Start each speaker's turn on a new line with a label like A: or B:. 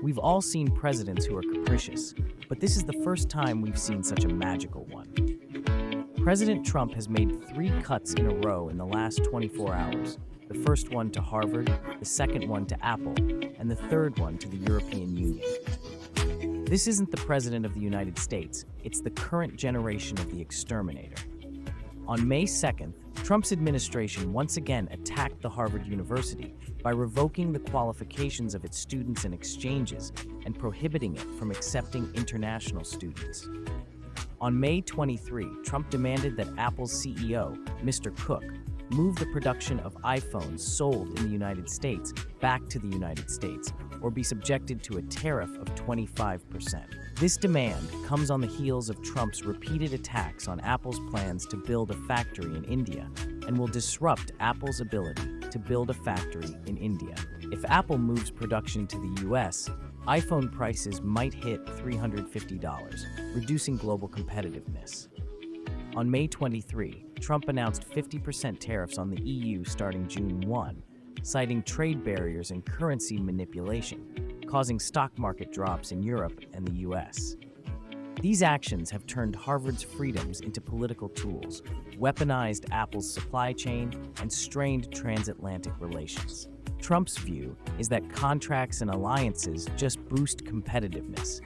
A: We've all seen presidents who are capricious, but this is the first time we've seen such a magical one. President Trump has made 3 cuts in a row in the last 24 hours. The first one to Harvard, the second one to Apple, and the third one to the European Union. This isn't the President of the United States, it's the current generation of the Exterminator. On May 2nd, Trump's administration once again attacked the Harvard University by revoking the qualifications of its students and exchanges and prohibiting it from accepting international students. On May 23, Trump demanded that Apple's CEO, Mr. Cook, move the production of iPhones sold in the United States back to the United States, or be subjected to a tariff of 25%. This demand comes on the heels of Trump's repeated attacks on Apple's plans to build a factory in India, and will disrupt Apple's ability to build a factory in India. If Apple moves production to the US, iPhone prices might hit $350, reducing global competitiveness. On May 23, Trump announced 50% tariffs on the EU starting June 1, citing trade barriers and currency manipulation, causing stock market drops in Europe and the US. These actions have turned Harvard's freedoms into political tools, weaponized Apple's supply chain, and strained transatlantic relations. Trump's view is that contracts and alliances just boost competitiveness,